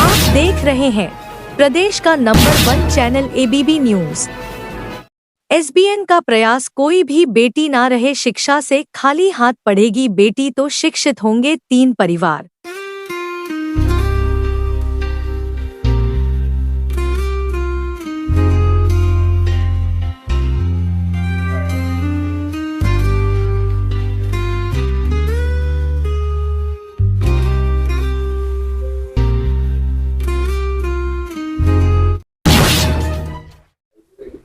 आप देख रहे हैं प्रदेश का number 1 channel ABP news. SBN का प्रयास कोई भी बेटी ना रहे शिक्षा से खाली हाथ पढ़ेगी बेटी तो शिक्षित होंगे 3 परिवार।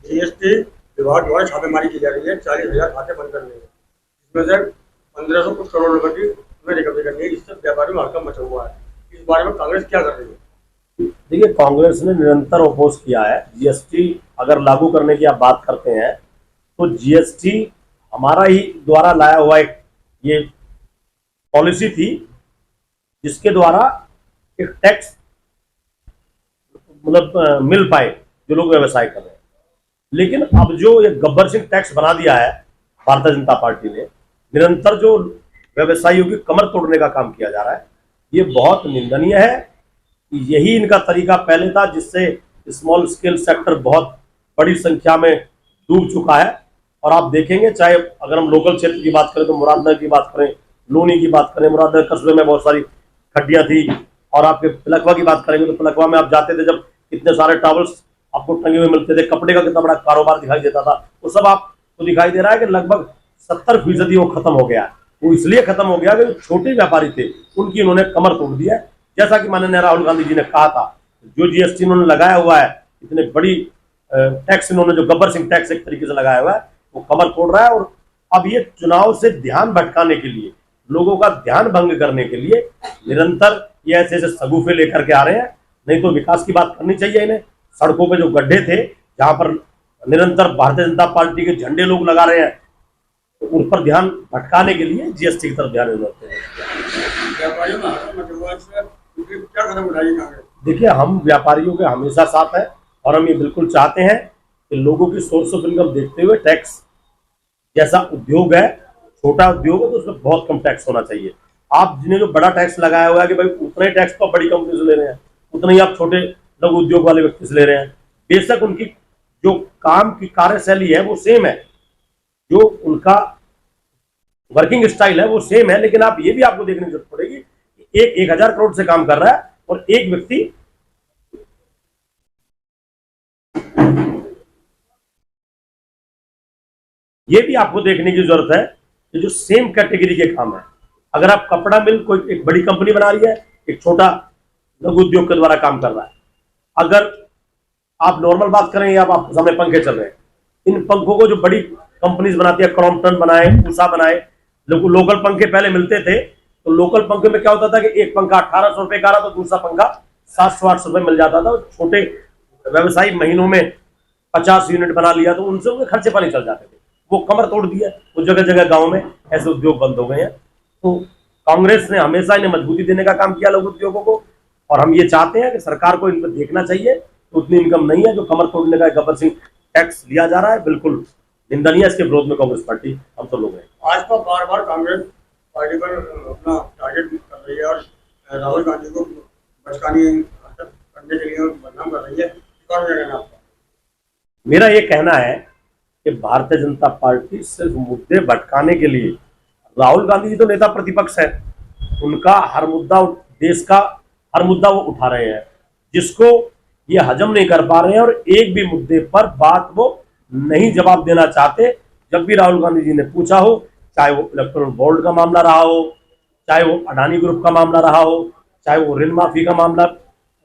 जीएसटी विभाग द्वारा छापेमारी की जा रही है। 40,000 खाते बंद करने हैं, इसमें से 1500 कुछ करोड़ रुपए की हमें रिकवरी करनी है, जिससे व्यापारियों में हड़कंप मचा हुआ है। इस बारे में कांग्रेस क्या कर रही है? देखिए, कांग्रेस ने निरंतर अपोज किया है। जीएसटी अगर लागू करने की आप बात करते हैं तो जीएसटी हमारा ही द्वारा लाया हुआ एक ये पॉलिसी थी, जिसके द्वारा एक टैक्स मतलब मिल पाए जो लोग व्यवसाय कर रहे हैं। लेकिन अब जो ये गब्बर सिंह टैक्स बना दिया है भारतीय जनता पार्टी ने, निरंतर जो व्यवसायियों की कमर तोड़ने का काम किया जा रहा है, ये बहुत निंदनीय है। यही इनका तरीका पहले था, जिससे स्मॉल स्केल सेक्टर बहुत बड़ी संख्या में डूब चुका है। और आप देखेंगे, चाहे अगर हम लोकल क्षेत्र की बात करें तो मुरादनगर की बात करें, लूनी की बात करें, मुरादनगर कस्बे में बहुत सारी खड्डियां थी। और आपके पिलखवा की बात करेंगे तो पिलखवा में आप जाते थे, जब कितने सारे टॉवल्स आपको टंगे हुए मिलते थे, कपड़े का कितना बड़ा कारोबार दिखाई देता था, वो सब आपको दिखाई दे रहा है कि लगभग 70% वो खत्म हो गया। वो इसलिए खत्म हो गया कि जो छोटे व्यापारी थे उनकी उन्होंने कमर तोड़ दी है। जैसा कि माननीय राहुल गांधी जी ने कहा था, जो जीएसटी उन्होंने लगाया हुआ है, इतनी बड़ी टैक्स इन्होंने जो गब्बर सिंह टैक्स एक तरीके से लगाया हुआ है, वो कमर तोड़ रहा है। और अब ये चुनाव से ध्यान भटकाने के लिए, लोगों का ध्यान भंग करने के लिए निरंतर ये ऐसे ऐसे सगुफे लेकर के आ रहे हैं। नहीं तो विकास की बात करनी चाहिए इन्हें। सड़कों पे जो गड्ढे थे, जहां पर निरंतर भारतीय जनता पार्टी के झंडे लोग लगा रहे हैं, तो उन पर ध्यान भटकाने के लिए जीएसटी की तरफ ध्यान देते हैं। देखिए, हम व्यापारियों के हमेशा साथ हैं और हम ये बिल्कुल चाहते हैं कि लोगों की सोर्स ऑफ इनकम देखते हुए टैक्स, जैसा उद्योग है, छोटा उद्योग है तो उसमें बहुत कम टैक्स होना चाहिए। आप जिन्हें जो बड़ा टैक्स लगाया हुआ है कि भाई उतना ही टैक्स तो बड़ी कंपनी से ले रहे हैं, उतना ही आप छोटे लघु उद्योग वाले व्यक्ति से ले रहे हैं। बेशक उनकी जो काम की कार्यशैली है वो सेम है, जो उनका वर्किंग स्टाइल है वो सेम है, लेकिन आप ये भी आपको देखने की जरूरत पड़ेगी कि एक 1000 करोड़ से काम कर रहा है और एक व्यक्ति ये भी आपको देखने की जरूरत है कि जो सेम कैटेगरी के काम है, अगर आप कपड़ा मिल कोई एक बड़ी कंपनी बना रही है, एक छोटा लघु उद्योग के द्वारा काम कर रहा है। अगर आप नॉर्मल बात करें या आपके सामने पंखे चल रहे हैं, इन पंखों को जो बड़ी कंपनीज बनाती है, क्रॉम्पटन बनाए, उषा बनाए, लोकल पंखे पहले मिलते थे, तो लोकल पंखे में क्या होता था कि एक पंखा 1800 रुपए का रहा तो दूसरा पंखा 700-800 रुपए मिल जाता था। छोटे व्यवसायी महीनों में 50 यूनिट बना लिया तो उनसे उनके खर्चे पानी चल जाते थे। वो कमर तोड़ दिया, वो जगह जगह गाँव में ऐसे उद्योग बंद हो गए हैं। तो कांग्रेस ने हमेशा इन्हें मजबूती देने का काम किया लघु उद्योगों को, और हम ये चाहते हैं कि सरकार को इन पर देखना चाहिए। तो उतनी इनकम नहीं है जो कमर तोड़ने का गब्बर सिंह टैक्स लिया जा रहा है, बिल्कुल निंदनीय। इसके विरोध में कांग्रेस पार्टी हम सब लोग हैं। आज तो बार बार कांग्रेस पार्टी पर अपना टारगेट कर रही है और राहुल गांधी को बचकानी करने के लिए बदनाम कर रही है। कौन कहना आपका? मेरा ये कहना है कि भारतीय जनता पार्टी सिर्फ मुद्दे भटकाने के लिए, राहुल गांधी जी तो नेता प्रतिपक्ष है, उनका हर मुद्दा, देश का हर मुद्दा वो उठा रहे हैं, जिसको ये हजम नहीं कर पा रहे हैं और एक भी मुद्दे पर बात वो नहीं जवाब देना चाहते। जब भी राहुल गांधी जी ने पूछा हो, चाहे वो इलेक्टोरल बोर्ड का मामला रहा हो, चाहे वो अडानी ग्रुप का मामला रहा हो, चाहे वो ऋण माफी का मामला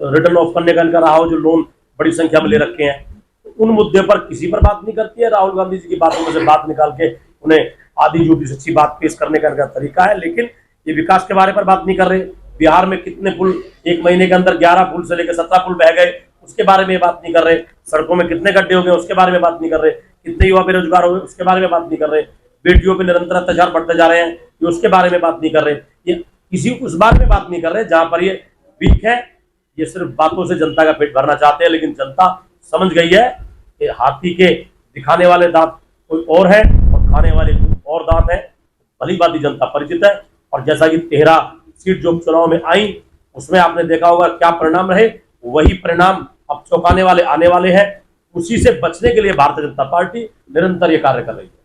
रिटर्न ऑफ करने का इनका रहा हो, जो लोन बड़ी संख्या में ले रखे हैं, उन मुद्दे पर किसी पर बात नहीं करती है। राहुल गांधी जी की बातों में से बात निकाल के उन्हें आधी झूठी सच्ची बात पेश करने का इनका तरीका है। लेकिन ये विकास के बारे पर बात नहीं कर रहे। बिहार में कितने पुल, एक महीने के अंदर 11 पुल से लेकर 17 पुल बह गए, उसके बारे में बात नहीं कर रहे। सड़कों में कितने गड्ढे हो गए, उसके बारे में बात नहीं कर रहे। कितने युवा बेरोजगार हो गए, उसके बारे में बात नहीं कर रहे। बेटियों पे निरंतर अत्याचार बढ़ते जा रहे हैं, ये उसके बारे में बात नहीं कर रहे। ये किसी उस बारे में बात नहीं कर रहे जहां पर ये वीक है। ये सिर्फ बातों से जनता का पेट भरना चाहते हैं, लेकिन जनता समझ गई है कि हाथी के दिखाने वाले दांत कोई और है और खाने वाले कोई और दांत है। भली भांति जनता परिचित है। और जैसा कि 13 सीट जो चुनाव में आई, उसमें आपने देखा होगा क्या परिणाम रहे, वही परिणाम अब चौंकाने वाले आने वाले हैं। उसी से बचने के लिए भारतीय जनता पार्टी निरंतर ये कार्य कर रही है।